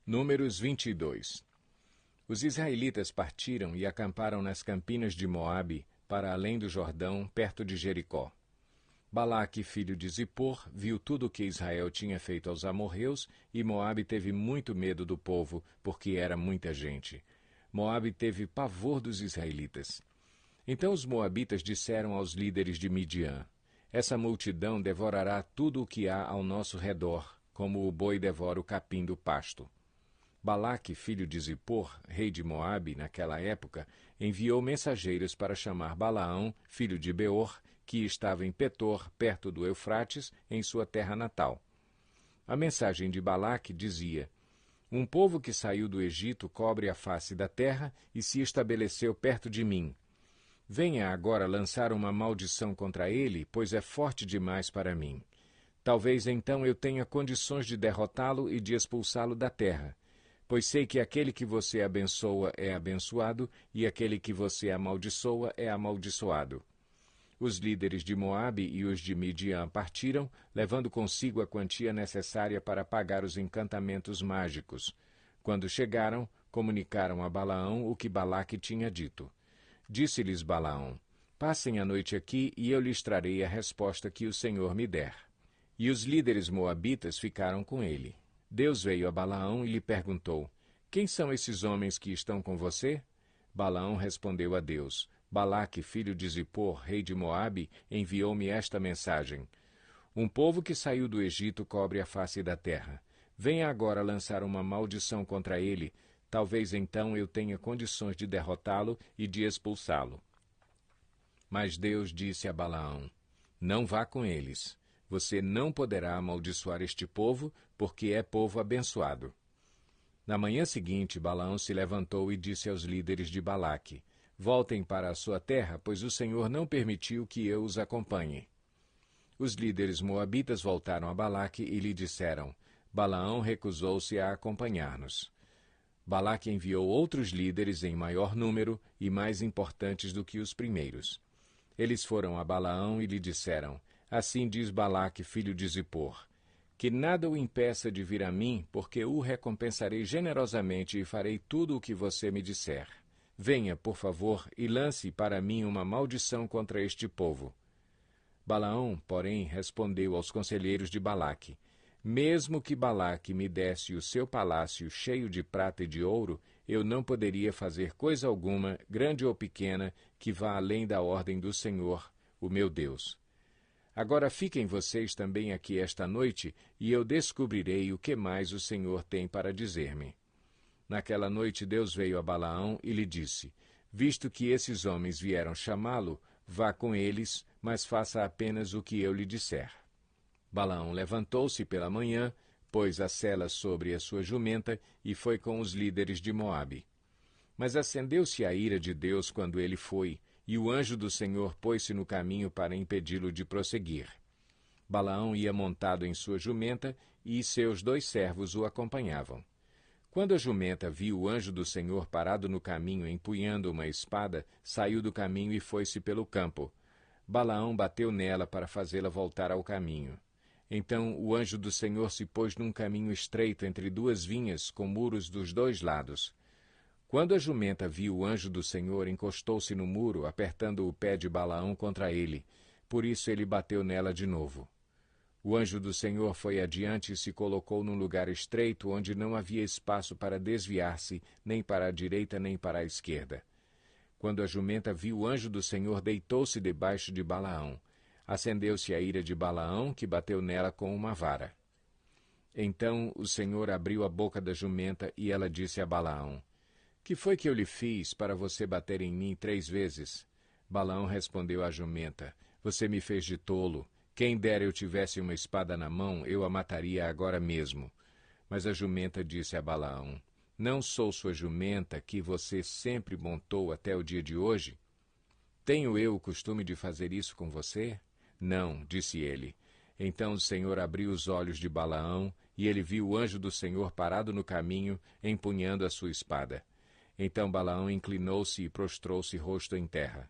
Números 22. Os israelitas partiram e acamparam nas campinas de Moabe, para além do Jordão, perto de Jericó. Balaque, filho de Zippor, viu tudo o que Israel tinha feito aos amorreus, e Moabe teve muito medo do povo, porque era muita gente. Moabe teve pavor dos israelitas. Então os moabitas disseram aos líderes de Midian: Essa multidão devorará tudo o que há ao nosso redor, como o boi devora o capim do pasto. Balaque, filho de Zippor, rei de Moabe, naquela época, enviou mensageiros para chamar Balaão, filho de Beor, que estava em Petor, perto do Eufrates, em sua terra natal. A mensagem de Balaque dizia: Um povo que saiu do Egito cobre a face da terra e se estabeleceu perto de mim. Venha agora lançar uma maldição contra ele, pois é forte demais para mim. Talvez então eu tenha condições de derrotá-lo e de expulsá-lo da terra. Pois sei que aquele que você abençoa é abençoado, e aquele que você amaldiçoa é amaldiçoado. Os líderes de Moabe e os de Midian partiram, levando consigo a quantia necessária para pagar os encantamentos mágicos. Quando chegaram, comunicaram a Balaão o que Balaque tinha dito. Disse-lhes Balaão: Passem a noite aqui, e eu lhes trarei a resposta que o Senhor me der. E os líderes moabitas ficaram com ele. Deus veio a Balaão e lhe perguntou: Quem são esses homens que estão com você? Balaão respondeu a Deus: Balaque, filho de Zippor, rei de Moabe, enviou-me esta mensagem: Um povo que saiu do Egito cobre a face da terra. Venha agora lançar uma maldição contra ele. Talvez então eu tenha condições de derrotá-lo e de expulsá-lo. Mas Deus disse a Balaão: Não vá com eles. Você não poderá amaldiçoar este povo, porque é povo abençoado. Na manhã seguinte, Balaão se levantou e disse aos líderes de Balaque: Voltem para a sua terra, pois o Senhor não permitiu que eu os acompanhe. Os líderes moabitas voltaram a Balaque e lhe disseram: Balaão recusou-se a acompanhar-nos. Balaque enviou outros líderes em maior número e mais importantes do que os primeiros. Eles foram a Balaão e lhe disseram: Assim diz Balaque, filho de Zippor: Que nada o impeça de vir a mim, porque o recompensarei generosamente e farei tudo o que você me disser. Venha, por favor, e lance para mim uma maldição contra este povo. Balaão, porém, respondeu aos conselheiros de Balaque: Mesmo que Balaque me desse o seu palácio cheio de prata e de ouro, eu não poderia fazer coisa alguma, grande ou pequena, que vá além da ordem do Senhor, o meu Deus. Agora fiquem vocês também aqui esta noite, e eu descobrirei o que mais o Senhor tem para dizer-me. Naquela noite Deus veio a Balaão e lhe disse: Visto que esses homens vieram chamá-lo, vá com eles, mas faça apenas o que eu lhe disser. Balaão levantou-se pela manhã, pôs a sela sobre a sua jumenta e foi com os líderes de Moabe. Mas acendeu-se a ira de Deus quando ele foi, e o anjo do Senhor pôs-se no caminho para impedi-lo de prosseguir. Balaão ia montado em sua jumenta, e seus 2 servos o acompanhavam. Quando a jumenta viu o anjo do Senhor parado no caminho empunhando uma espada, saiu do caminho e foi-se pelo campo. Balaão bateu nela para fazê-la voltar ao caminho. Então o anjo do Senhor se pôs num caminho estreito entre 2 vinhas, com muros dos 2 lados. Quando a jumenta viu o anjo do Senhor, encostou-se no muro, apertando o pé de Balaão contra ele. Por isso ele bateu nela de novo. O anjo do Senhor foi adiante e se colocou num lugar estreito, onde não havia espaço para desviar-se, nem para a direita nem para a esquerda. Quando a jumenta viu o anjo do Senhor, deitou-se debaixo de Balaão. Acendeu-se a ira de Balaão, que bateu nela com uma vara. Então o Senhor abriu a boca da jumenta, e ela disse a Balaão: Que foi que eu lhe fiz para você bater em mim 3 vezes? Balaão respondeu à jumenta: Você me fez de tolo. Quem dera eu tivesse uma espada na mão, eu a mataria agora mesmo. Mas a jumenta disse a Balaão: Não sou sua jumenta, que você sempre montou até o dia de hoje? Tenho eu o costume de fazer isso com você? Não, disse ele. Então o Senhor abriu os olhos de Balaão, e ele viu o anjo do Senhor parado no caminho, empunhando a sua espada. Então Balaão inclinou-se e prostrou-se rosto em terra.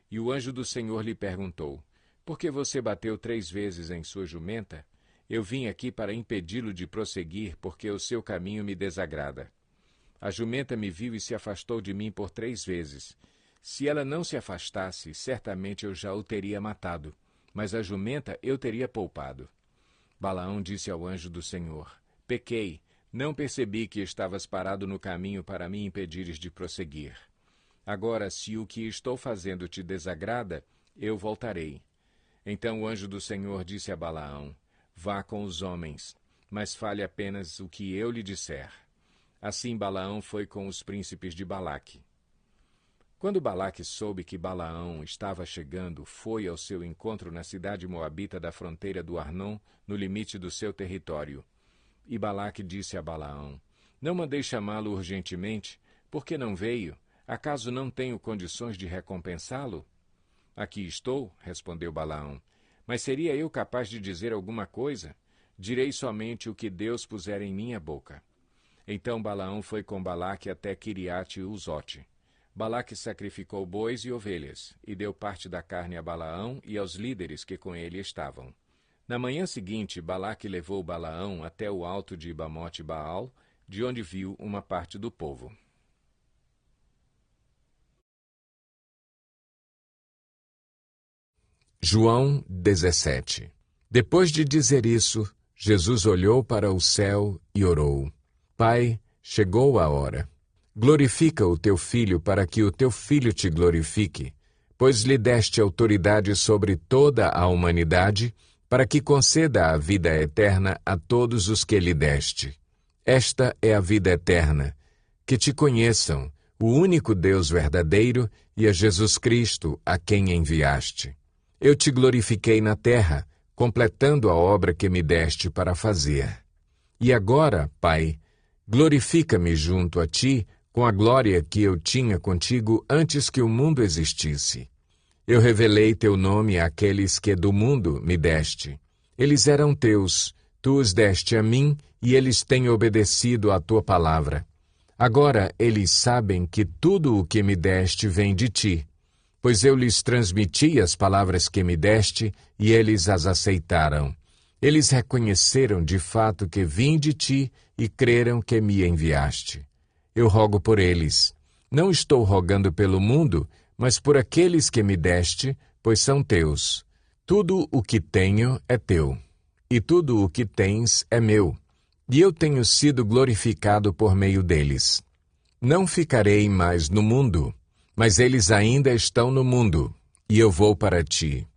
E o anjo do Senhor lhe perguntou: Por que você bateu 3 vezes em sua jumenta? Eu vim aqui para impedi-lo de prosseguir, porque o seu caminho me desagrada. A jumenta me viu e se afastou de mim por 3 vezes. Se ela não se afastasse, certamente eu já o teria matado, mas a jumenta eu teria poupado. Balaão disse ao anjo do Senhor: Pequei, não percebi que estavas parado no caminho para me impedires de prosseguir. Agora, se o que estou fazendo te desagrada, eu voltarei. Então o anjo do Senhor disse a Balaão: Vá com os homens, mas fale apenas o que eu lhe disser. Assim Balaão foi com os príncipes de Balaque. Quando Balaque soube que Balaão estava chegando, foi ao seu encontro na cidade moabita da fronteira do Arnon, no limite do seu território. E Balaque disse a Balaão: Não mandei chamá-lo urgentemente, por que não veio? Acaso não tenho condições de recompensá-lo? Aqui estou, respondeu Balaão. Mas seria eu capaz de dizer alguma coisa? Direi somente o que Deus puser em minha boca. Então Balaão foi com Balaque até Quiriate-Uzote. Balaque sacrificou bois e ovelhas, e deu parte da carne a Balaão e aos líderes que com ele estavam. Na manhã seguinte, Balaque levou Balaão até o alto de Bamote-Baal, de onde viu uma parte do povo. João 17. Depois de dizer isso, Jesus olhou para o céu e orou: Pai, chegou a hora. Glorifica o teu Filho para que o teu Filho te glorifique, pois lhe deste autoridade sobre toda a humanidade, para que conceda a vida eterna a todos os que lhe deste. Esta é a vida eterna, que te conheçam, o único Deus verdadeiro, e a Jesus Cristo, a quem enviaste. Eu te glorifiquei na terra, completando a obra que me deste para fazer. E agora, Pai, glorifica-me junto a ti com a glória que eu tinha contigo antes que o mundo existisse. Eu revelei teu nome àqueles que do mundo me deste. Eles eram teus, tu os deste a mim, e eles têm obedecido à tua palavra. Agora eles sabem que tudo o que me deste vem de ti, pois eu lhes transmiti as palavras que me deste, e eles as aceitaram. Eles reconheceram de fato que vim de ti e creram que me enviaste. Eu rogo por eles. Não estou rogando pelo mundo, mas por aqueles que me deste, pois são teus. Tudo o que tenho é teu, e tudo o que tens é meu, e eu tenho sido glorificado por meio deles. Não ficarei mais no mundo, mas eles ainda estão no mundo, e eu vou para ti.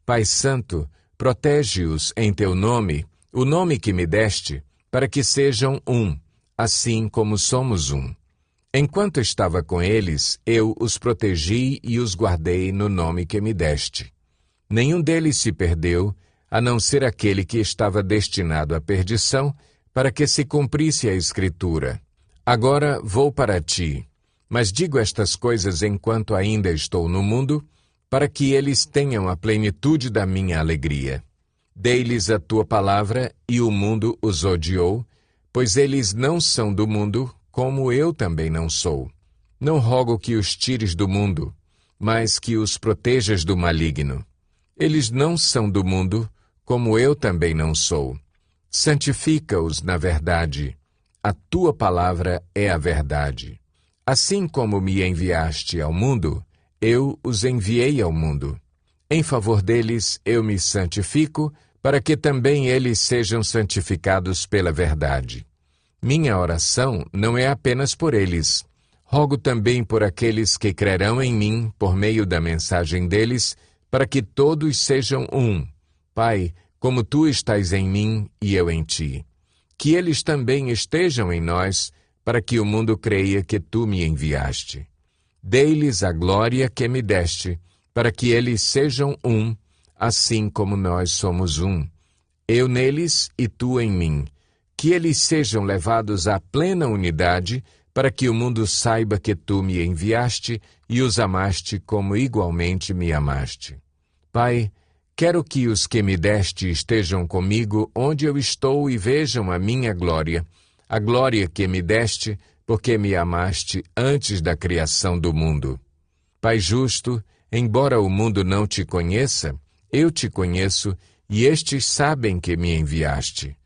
Pai Santo, protege-os em teu nome, o nome que me deste, para que sejam um, assim como somos um. Enquanto estava com eles, eu os protegi e os guardei no nome que me deste. Nenhum deles se perdeu, a não ser aquele que estava destinado à perdição, para que se cumprisse a Escritura. Agora vou para ti, mas digo estas coisas enquanto ainda estou no mundo, para que eles tenham a plenitude da minha alegria. Dei-lhes a tua palavra, e o mundo os odiou, pois eles não são do mundo, como eu também não sou. Não rogo que os tires do mundo, mas que os protejas do maligno. Eles não são do mundo, como eu também não sou. Santifica-os na verdade. A tua palavra é a verdade. Assim como me enviaste ao mundo, eu os enviei ao mundo. Em favor deles eu me santifico, para que também eles sejam santificados pela verdade. Minha oração não é apenas por eles. Rogo também por aqueles que crerão em mim por meio da mensagem deles, para que todos sejam um. Pai, como tu estás em mim e eu em ti. Que eles também estejam em nós, para que o mundo creia que tu me enviaste. Dei-lhes a glória que me deste, para que eles sejam um, assim como nós somos um. Eu neles e tu em mim. Que eles sejam levados à plena unidade, para que o mundo saiba que tu me enviaste e os amaste como igualmente me amaste. Pai, quero que os que me deste estejam comigo onde eu estou e vejam a minha glória, a glória que me deste, porque me amaste antes da criação do mundo. Pai justo, embora o mundo não te conheça, eu te conheço, e estes sabem que me enviaste.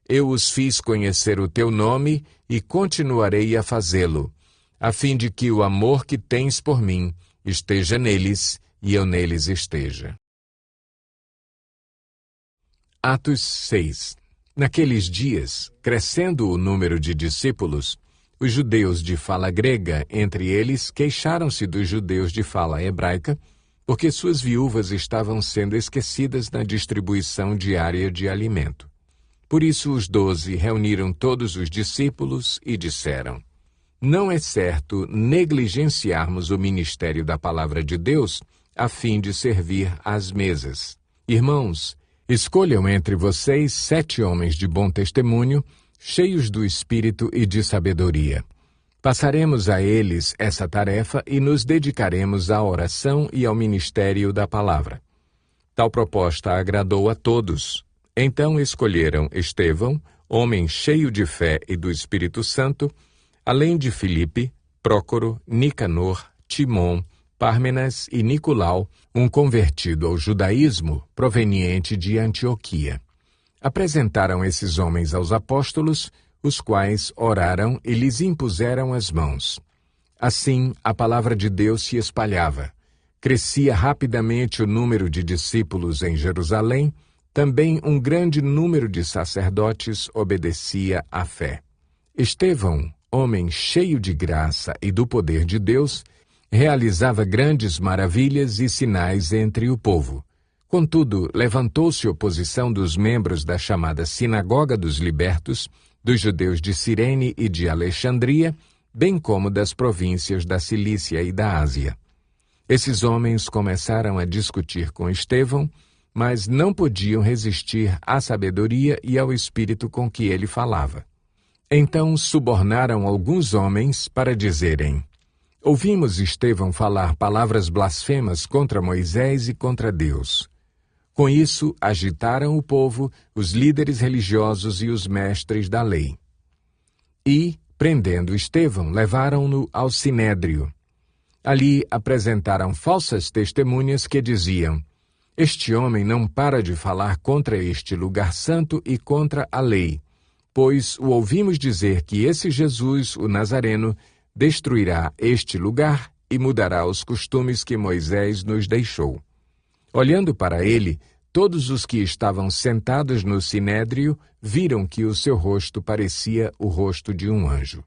Eu os fiz conhecer o teu nome e continuarei a fazê-lo, a fim de que o amor que tens por mim esteja neles e eu neles esteja. Atos 6. Naqueles dias, crescendo o número de discípulos, os judeus de fala grega, entre eles, queixaram-se dos judeus de fala hebraica, porque suas viúvas estavam sendo esquecidas na distribuição diária de alimento. Por isso os 12 reuniram todos os discípulos e disseram: não é certo negligenciarmos o ministério da palavra de Deus a fim de servir às mesas. Irmãos, escolham entre vocês 7 homens de bom testemunho, cheios do Espírito e de sabedoria. Passaremos a eles essa tarefa e nos dedicaremos à oração e ao ministério da palavra. Tal proposta agradou a todos. Então escolheram Estevão, homem cheio de fé e do Espírito Santo, além de Filipe, Prócoro, Nicanor, Timon, Pármenas e Nicolau, um convertido ao judaísmo proveniente de Antioquia. Apresentaram esses homens aos apóstolos, os quais oraram e lhes impuseram as mãos. Assim, a palavra de Deus se espalhava. Crescia rapidamente o número de discípulos em Jerusalém, também um grande número de sacerdotes obedecia à fé. Estevão, homem cheio de graça e do poder de Deus, realizava grandes maravilhas e sinais entre o povo. Contudo, levantou-se oposição dos membros da chamada Sinagoga dos Libertos, dos judeus de Cirene e de Alexandria, bem como das províncias da Cilícia e da Ásia. Esses homens começaram a discutir com Estevão, mas não podiam resistir à sabedoria e ao espírito com que ele falava. Então subornaram alguns homens para dizerem: ouvimos Estevão falar palavras blasfemas contra Moisés e contra Deus. Com isso, agitaram o povo, os líderes religiosos e os mestres da lei. E, prendendo Estevão, levaram-no ao sinédrio. Ali apresentaram falsas testemunhas que diziam: este homem não para de falar contra este lugar santo e contra a lei, pois o ouvimos dizer que esse Jesus, o Nazareno, destruirá este lugar e mudará os costumes que Moisés nos deixou. Olhando para ele, todos os que estavam sentados no sinédrio viram que o seu rosto parecia o rosto de um anjo.